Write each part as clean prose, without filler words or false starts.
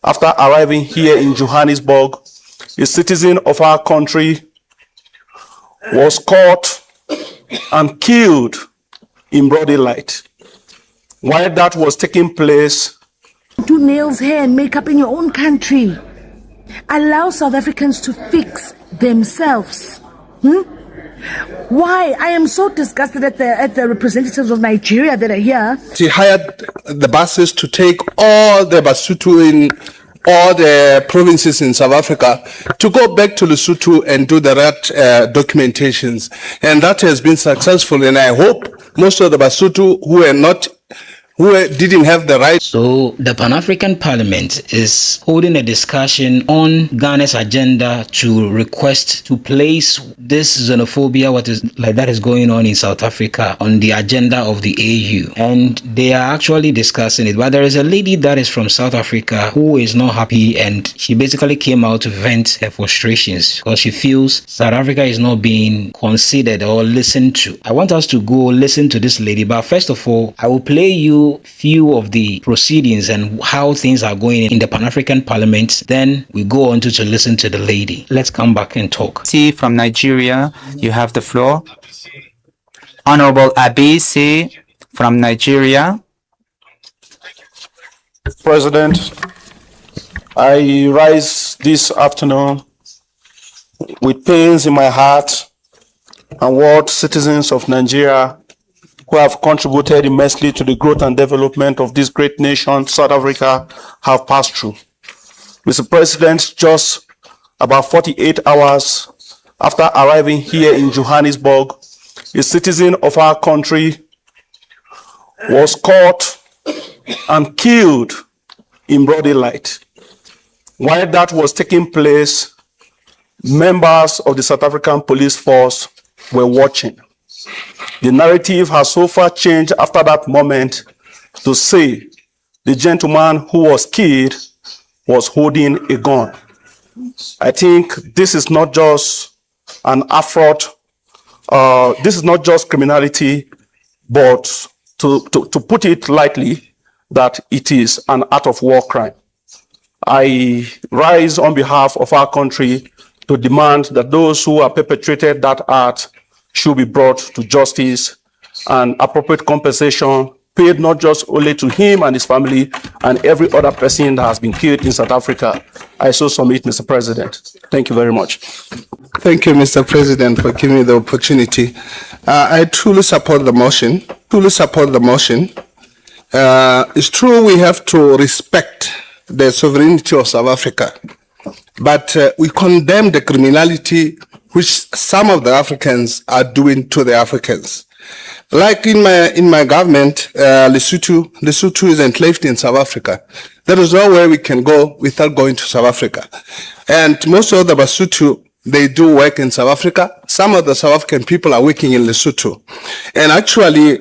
After arriving here in Johannesburg, a citizen of our country was caught and killed in broad daylight. While that was taking place, do nails, hair, and makeup in your own country. Allow South Africans to fix themselves. Why? I am so disgusted at the representatives of Nigeria that are here. He hired the buses to take all the Basotho in all the provinces in South Africa to go back to Lesotho and do the right documentations. And that has been successful. And I hope most of the Basotho who didn't have the right. So the Pan-African Parliament is holding a discussion on Ghana's agenda to request to place this xenophobia, what is like that is going on in South Africa, on the agenda of the AU. And they are actually discussing it. But there is a lady that is from South Africa who is not happy, and she basically came out to vent her frustrations because she feels South Africa is not being considered or listened to. I want us to go listen to this lady, but first of all, I will play you few of the proceedings and how things are going in the Pan-African Parliament. Then we go on to listen to the lady. Let's come back and talk. See, from Nigeria, you have the floor. Honorable Abisi from Nigeria. President, I rise this afternoon with pains in my heart and what citizens of Nigeria who have contributed immensely to the growth and development of this great nation, South Africa, have passed through. Mr. President, just about 48 hours after arriving here in Johannesburg, a citizen of our country was caught and killed in broad daylight. While that was taking place, members of the South African police force were watching. The narrative has so far changed after that moment to say the gentleman who was killed was holding a gun. I think this is not just an affront, this is not just criminality, but to put it lightly, that it is an act of war crime. I rise on behalf of our country to demand that those who have perpetrated that act should be brought to justice and appropriate compensation paid not just only to him and his family and every other person that has been killed in South Africa. I so submit, Mr. President. Thank you very much. Thank you, Mr. President, for giving me the opportunity. I truly support the motion. It's true we have to respect the sovereignty of South Africa, but we condemn the criminality which some of the Africans are doing to the Africans. Like in my government, Lesotho is enslaved in South Africa. There is nowhere we can go without going to South Africa. And most of the Basotho, they do work in South Africa. Some of the South African people are working in Lesotho. And actually,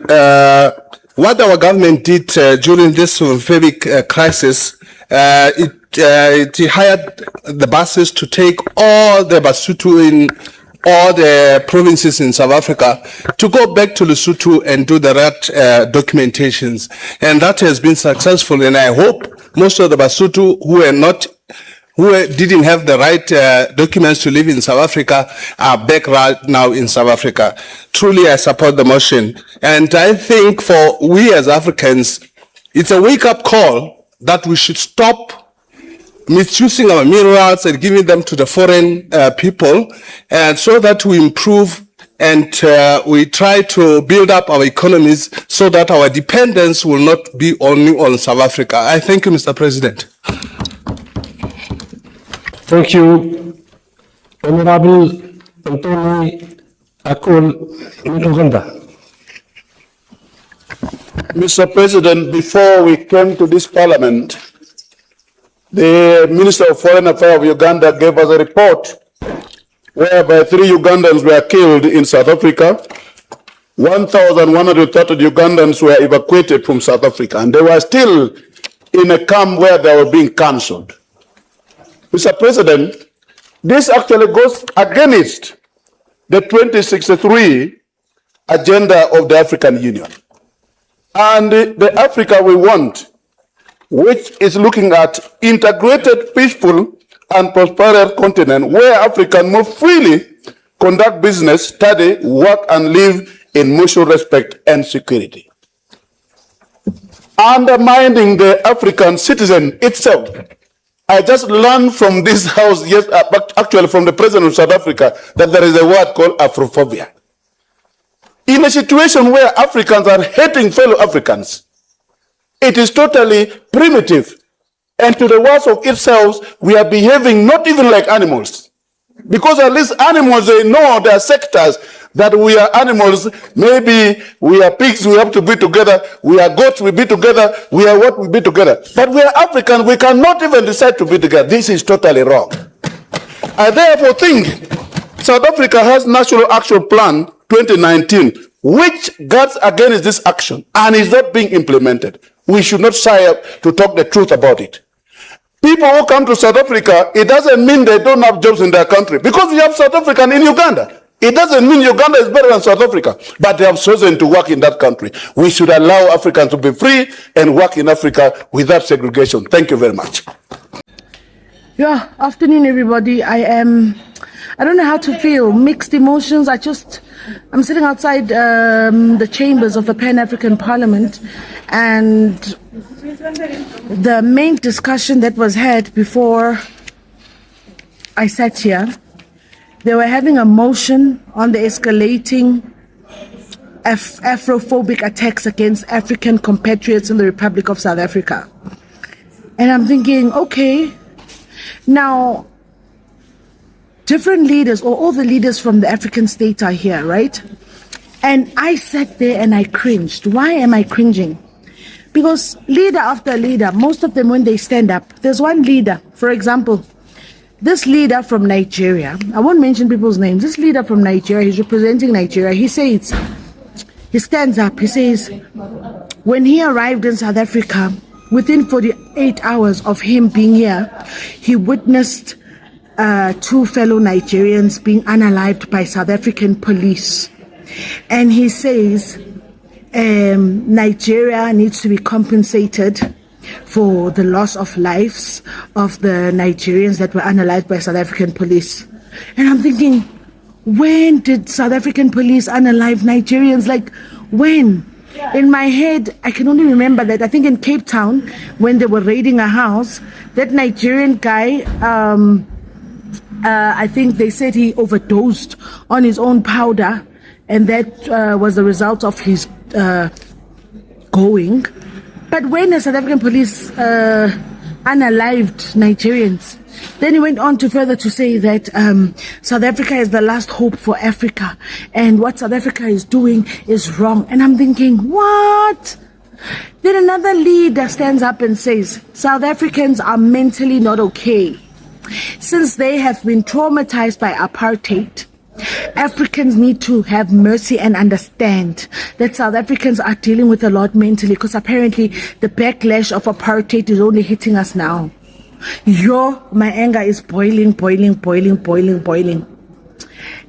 what our government did during this xenophobic crisis, it hired the buses to take all the Basotho in all the provinces in South Africa to go back to Lesotho and do the right documentations. And that has been successful. And I hope most of the Basotho who didn't have the right documents to live in South Africa are back right now in South Africa. Truly, I support the motion. And I think for we as Africans, it's a wake-up call that we should stop misusing our minerals and giving them to the foreign people, and so that we improve and we try to build up our economies so that our dependence will not be only on South Africa. I thank you, Mr. President. Thank you, Honorable Anthony Akol-Uganda. Mr. President, before we came to this parliament, the Minister of Foreign Affairs of Uganda gave us a report whereby 3 Ugandans were killed in South Africa. 1,130 Ugandans were evacuated from South Africa, and they were still in a camp where they were being cancelled. Mr. President, this actually goes against the 2063 agenda of the African Union. And the Africa we want which is looking at integrated, peaceful, and prosperous continent where Africa can more freely conduct business, study, work, and live in mutual respect and security. Undermining the African citizen itself. I just learned from this house, yes, but actually from the president of South Africa, that there is a word called Afrophobia. In a situation where Africans are hating fellow Africans, it is totally primitive. And to the words of itself, we are behaving not even like animals. Because at least animals, they know their sectors, that we are animals. Maybe we are pigs, we have to be together. We are goats, we be together. We are what, we be together. But we are African, we cannot even decide to be together. This is totally wrong. I therefore think South Africa has National Action Plan 2019, which guards against this action and is not being implemented. We should not shy up to talk the truth about it. People who come to South Africa, it doesn't mean they don't have jobs in their country. Because we have South African in Uganda. It doesn't mean Uganda is better than South Africa. But they have chosen to work in that country. We should allow Africans to be free and work in Africa without segregation. Thank you very much. Yeah, afternoon everybody. I don't know how to feel. Mixed emotions. I'm sitting outside the chambers of the Pan-African Parliament, and the main discussion that was had before I sat here, they were having a motion on the escalating Afrophobic attacks against African compatriots in the Republic of South Africa. And I'm thinking, okay, now different leaders, or all the leaders from the African states are here, right? And I sat there and I cringed. Why am I cringing? Because leader after leader, most of them when they stand up, there's one leader, for example, this leader from Nigeria, I won't mention people's names, this leader from Nigeria, he's representing Nigeria, he says, he stands up, he says, when he arrived in South Africa, within 48 hours of him being here, he witnessed 2 fellow Nigerians being unalived by South African police. And he says Nigeria needs to be compensated for the loss of lives of the Nigerians that were unalived by South African police. And I'm thinking, when did South African police unalive Nigerians? Like, when? In my head, I can only remember that I think in Cape Town, when they were raiding a house, that Nigerian guy, I think they said he overdosed on his own powder, and that was the result of his going. But when the South African police unalived Nigerians, then he went on to further to say that South Africa is the last hope for Africa, and what South Africa is doing is wrong. And I'm thinking, what? Then another leader stands up and says, South Africans are mentally not okay. Since they have been traumatized by apartheid, Africans need to have mercy and understand that South Africans are dealing with a lot mentally, because apparently the backlash of apartheid is only hitting us now. My anger is boiling.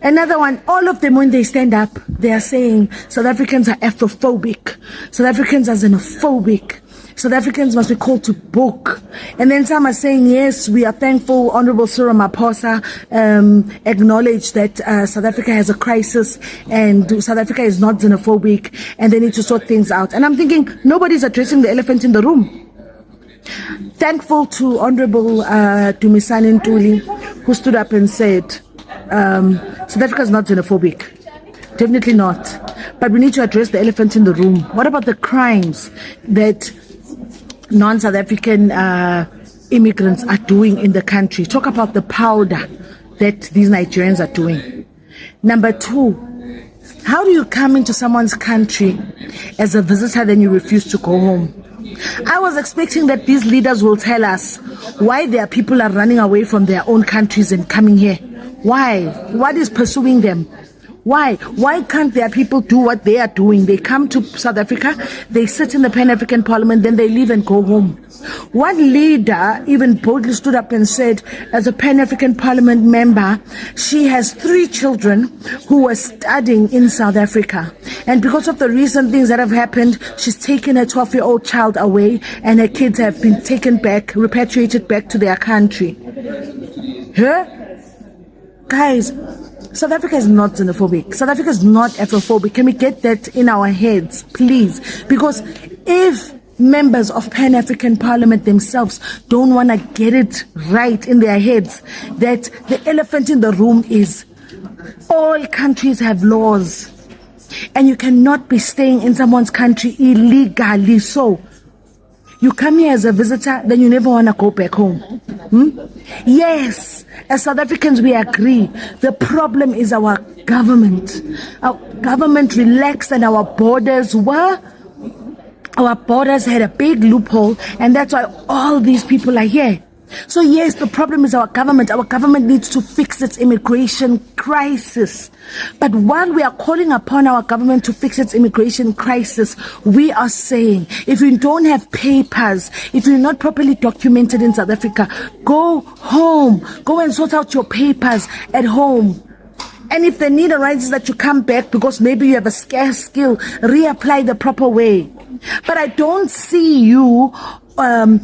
Another one, all of them when they stand up, they are saying South Africans are Afrophobic, South Africans are xenophobic, South Africans must be called to book. And then some are saying, yes, we are thankful Honorable Cyril Ramaphosa acknowledged that South Africa has a crisis and South Africa is not xenophobic and they need to sort things out. And I'm thinking, nobody's addressing the elephant in the room. Thankful to Honorable Dumisani Ntuli, who stood up and said, South Africa is not xenophobic. Definitely not. But we need to address the elephant in the room. What about the crimes that non-South African immigrants are doing in the country? Talk about the powder that these Nigerians are doing. Number 2, how do you come into someone's country as a visitor then you refuse to go home? I was expecting that these leaders will tell us why their people are running away from their own countries and coming here. Why? What is pursuing them? Why? Why can't their people do what they are doing? They come to South Africa, they sit in the Pan-African Parliament, then they leave and go home. One leader even boldly stood up and said, as a Pan-African Parliament member, she has 3 children who were studying in South Africa. And because of the recent things that have happened, she's taken her 12-year-old child away, and her kids have been taken back, repatriated back to their country. Huh? Guys, South Africa is not xenophobic. South Africa is not Afrophobic. Can we get that in our heads, please? Because if members of Pan-African Parliament themselves don't want to get it right in their heads, that the elephant in the room is all countries have laws, and you cannot be staying in someone's country illegally. So you come here as a visitor, then you never want to go back home. Yes, as South Africans, we agree. The problem is our government. Our government relaxed and our borders were. Our borders had a big loophole, and that's why all these people are here. So yes, the problem is our government. Our government needs to fix its immigration crisis. But while we are calling upon our government to fix its immigration crisis, we are saying, if you don't have papers, if you're not properly documented in South Africa, go home. Go and sort out your papers at home. And if the need arises that you come back because maybe you have a scarce skill, reapply the proper way. But I don't see you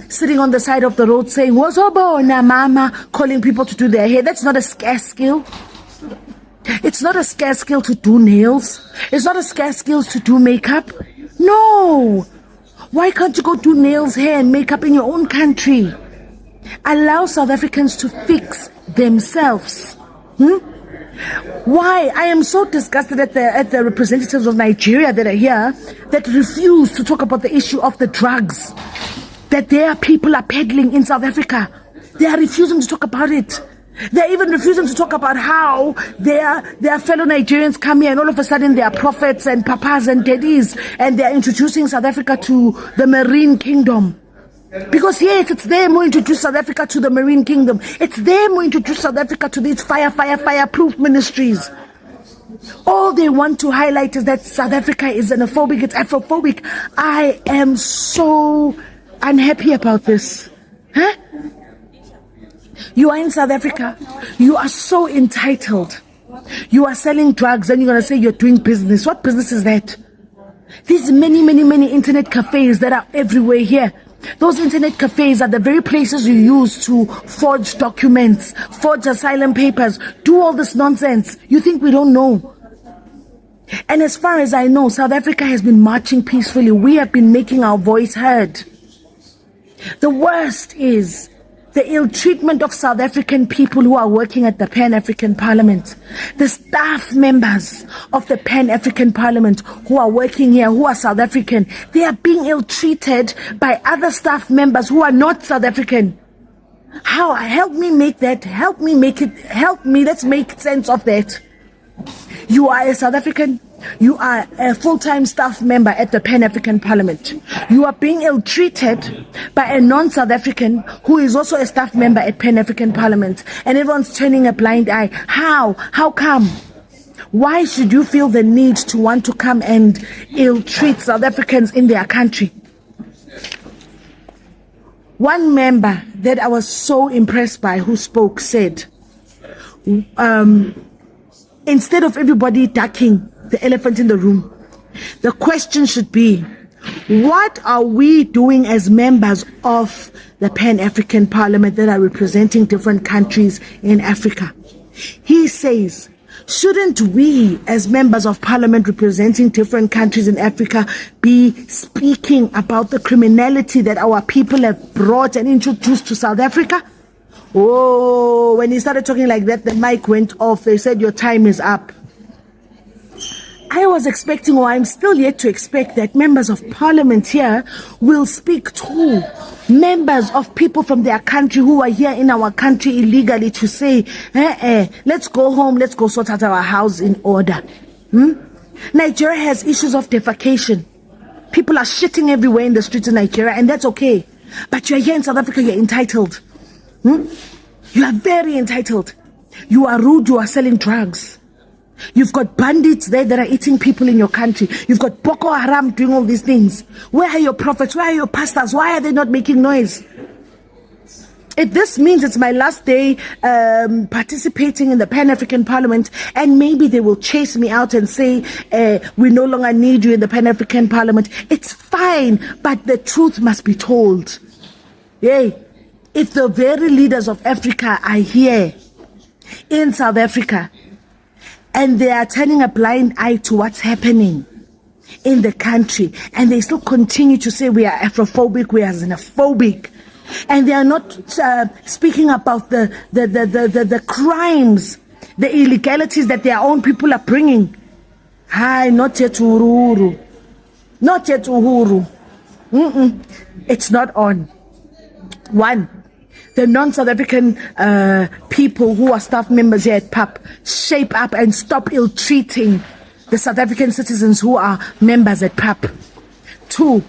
sitting on the side of the road saying, "Wozobona mama," calling people to do their hair. That's not a scarce skill. It's not a scarce skill to do nails. It's not a scarce skill to do makeup. No. Why can't you go do nails, hair, and makeup in your own country? Allow South Africans to fix themselves. Why? I am so disgusted at the representatives of Nigeria that are here that refuse to talk about the issue of the drugs that their people are peddling in South Africa. They are refusing to talk about it. They're even refusing to talk about how their fellow Nigerians come here and all of a sudden they are prophets and papas and daddies, and they're introducing South Africa to the Marine Kingdom. Because yes, it's them who introduced South Africa to the Marine Kingdom. It's them who introduced South Africa to these fireproof ministries. All they want to highlight is that South Africa is xenophobic, it's Afrophobic. I am so unhappy about this. Huh? You are in South Africa. You are so entitled. You are selling drugs and you're going to say you're doing business. What business is that? These many internet cafes that are everywhere here. Those internet cafes are the very places you use to forge documents, forge asylum papers, do all this nonsense. You think we don't know? And as far as I know, South Africa has been marching peacefully. We have been making our voice heard. The worst is the ill treatment of South African people who are working at the Pan-African Parliament. The staff members of the Pan-African Parliament who are working here, who are South African, they are being ill treated by other staff members who are not South African. How? Help me make that. Help me make it. Help me. Let's make sense of that. You are a South African. You are a full-time staff member at the Pan-African Parliament. You are being ill-treated by a non-South African who is also a staff member at Pan-African Parliament. And everyone's turning a blind eye. How? How come? Why should you feel the need to want to come and ill-treat South Africans in their country? One member that I was so impressed by who spoke said, instead of everybody ducking the elephant in the room, the question should be, what are we doing as members of the Pan-African Parliament that are representing different countries in Africa? He says, shouldn't we as members of Parliament representing different countries in Africa be speaking about the criminality that our people have brought and introduced to South Africa? Oh, when he started talking like that, the mic went off. They said, your time is up. I was expecting, or I'm still yet to expect, that members of Parliament here will speak to members of people from their country who are here in our country illegally to say, let's go home, let's go sort out our house in order. Nigeria has issues of defecation. People are shitting everywhere in the streets of Nigeria, and that's okay. But you're here in South Africa, you're entitled. You are very entitled. You are rude, you are selling drugs. You've got bandits there that are eating people in your country. You've got Boko Haram doing all these things. Where are your prophets? Where are your pastors? Why are they not making noise? If this means it's my last day participating in the Pan-African Parliament, and maybe they will chase me out and say, we no longer need you in the Pan-African Parliament, it's fine, but the truth must be told. Yay. If the very leaders of Africa are here in South Africa, and they are turning a blind eye to what's happening in the country, and they still continue to say we are Afrophobic, we are xenophobic, and they are not speaking about the crimes, the illegalities that their own people are bringing. Hi, not yet Uhuru. Not yet Uhuru. It's not on. One, the non-South African people who are staff members here at PAP shape up and stop ill-treating the South African citizens who are members at PAP. Two,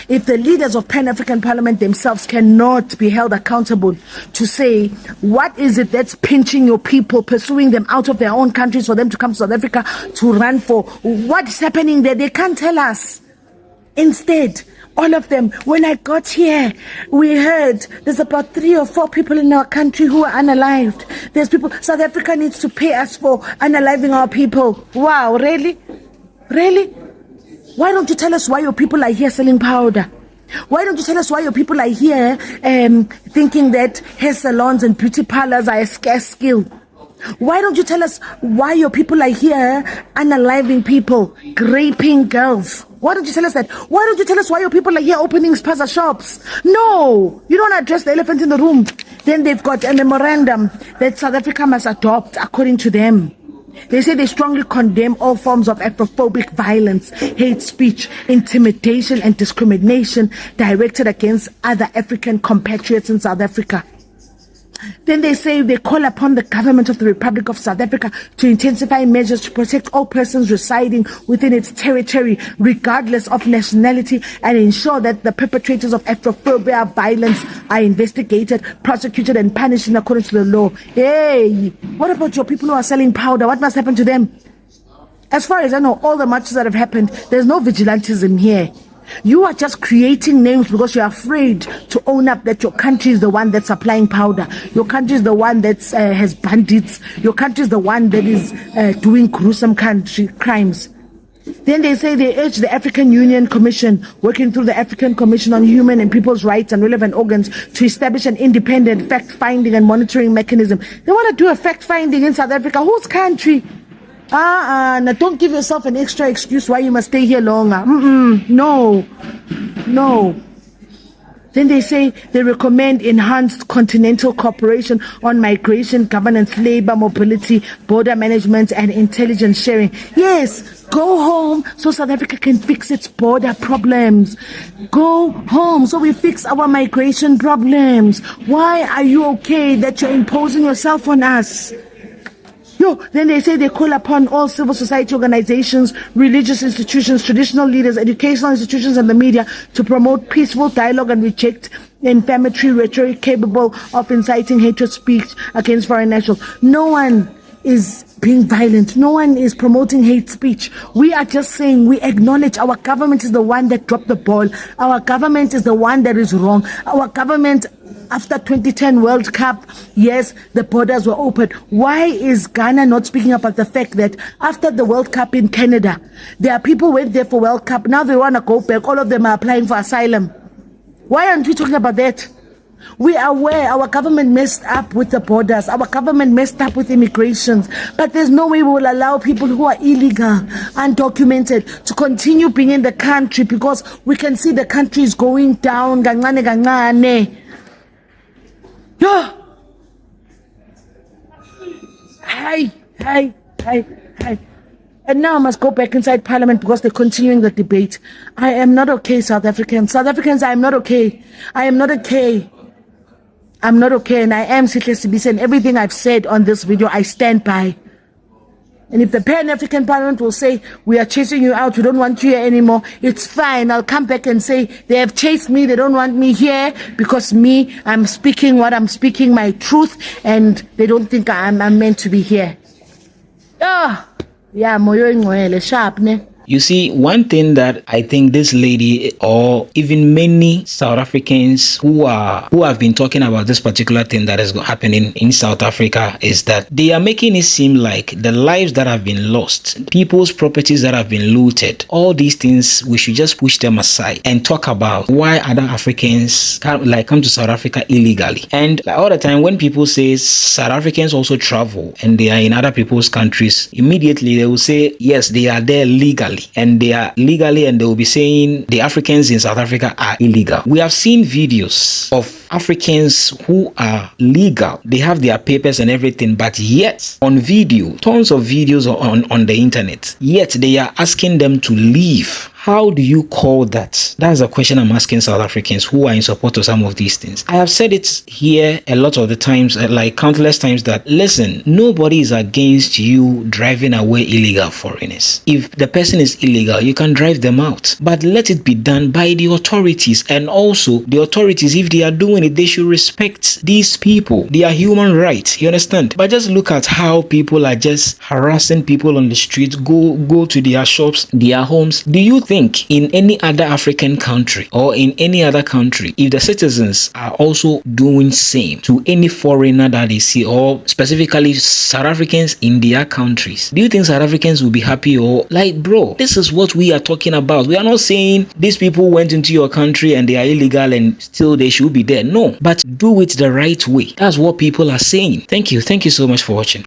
if the leaders of Pan-African Parliament themselves cannot be held accountable to say what is it that's pinching your people, pursuing them out of their own countries for them to come to South Africa to run for, what's happening there, they can't tell us. Instead, all of them, when I got here, we heard there's about 3 or 4 people in our country who are unalived. There's people, South Africa needs to pay us for unaliving our people. Wow, really? Really? Why don't you tell us why your people are here selling powder? Why don't you tell us why your people are here thinking that hair salons and beauty parlors are a scarce skill? Why don't you tell us why your people are here unaliving people, raping girls? Why don't you tell us that? Why don't you tell us why your people are here opening spaza shops? No, you don't address the elephant in the room. Then they've got a memorandum that South Africa must adopt according to them. They say they strongly condemn all forms of Afrophobic violence, hate speech, intimidation and discrimination directed against other African compatriots in South Africa. Then they say they call upon the government of the Republic of South Africa to intensify measures to protect all persons residing within its territory, regardless of nationality, and ensure that the perpetrators of Afrophobia violence are investigated, prosecuted, and punished in accordance to the law. Hey, what about your people who are selling powder? What must happen to them? As far as I know, all the marches that have happened, there's no vigilantism here. You are just creating names because you're afraid to own up that your country is the one that's supplying powder. Your country is the one that has bandits. Your country is the one that is doing gruesome country crimes. Then they say they urge the African Union Commission, working through the African Commission on Human and People's Rights and Relevant Organs, to establish an independent fact-finding and monitoring mechanism. They want to do a fact-finding in South Africa. Whose country? Now don't give yourself an extra excuse why you must stay here longer. No. Then they say they recommend enhanced continental cooperation on migration, governance, labor, mobility, border management, and intelligence sharing. Yes, go home so South Africa can fix its border problems. Go home so we fix our migration problems. Why are you okay that you're imposing yourself on us? Then they say they call upon all civil society organizations, religious institutions, traditional leaders, educational institutions, and the media to promote peaceful dialogue and reject inflammatory rhetoric capable of inciting hatred speech against foreign nationals. No one is being violent. No one is promoting hate speech. We are just saying we acknowledge our government is the one that dropped the ball. Our government is the one that is wrong. Our government, after 2010 World Cup, yes, the borders were open. Why is Ghana not speaking about the fact that after the World Cup in Canada, there are people who went there for World Cup, now they want to go back, all of them are applying for asylum. Why aren't we talking about that? We are aware our government messed up with the borders, our government messed up with immigrations, but there's no way we will allow people who are illegal, undocumented, to continue being in the country, because we can see the country is going down. No. Hi. And now I must go back inside Parliament because they're continuing the debate. I am not okay, South Africans. South Africans, I am not okay. I am not okay. I'm not okay, and I am Sitless Sibisa, and everything I've said on this video, I stand by. And if the Pan-African Parliament will say, we are chasing you out, we don't want you here anymore, it's fine. I'll come back and say, they have chased me, they don't want me here, because me, I'm speaking what I'm speaking, my truth, and they don't think I'm meant to be here. Yeah, moyo ingcwele sharp ne. You see, one thing that I think this lady or even many South Africans who have been talking about this particular thing that is happening in South Africa is that they are making it seem like the lives that have been lost, people's properties that have been looted, all these things, we should just push them aside and talk about why other Africans come to South Africa illegally. And all the time when people say South Africans also travel and they are in other people's countries, immediately they will say, yes, they are there legally. And they are legally, and they will be saying the Africans in South Africa are illegal. We have seen videos of Africans who are legal. They have their papers and everything, but yet on video, tons of videos on the internet, yet they are asking them to leave. How do you call that? That's a question I'm asking South Africans who are in support of some of these things. I have said it here a lot of the times, like countless times, that listen, nobody is against you driving away illegal foreigners. If the person is illegal, you can drive them out, but let it be done by the authorities. And also the authorities, if they are doing it, they should respect these people. They are human rights, you understand? But just look at how people are just harassing people on the streets, go to their shops, their homes. Do you think in any other African country or in any other country, if the citizens are also doing same to any foreigner that they see, or specifically South Africans in their countries, do you think South Africans will be happy? Or like, bro, this is what we are talking about. We are not saying these people went into your country and they are illegal and still they should be there. No, but do it the right way. That's what people are saying. Thank you so much for watching.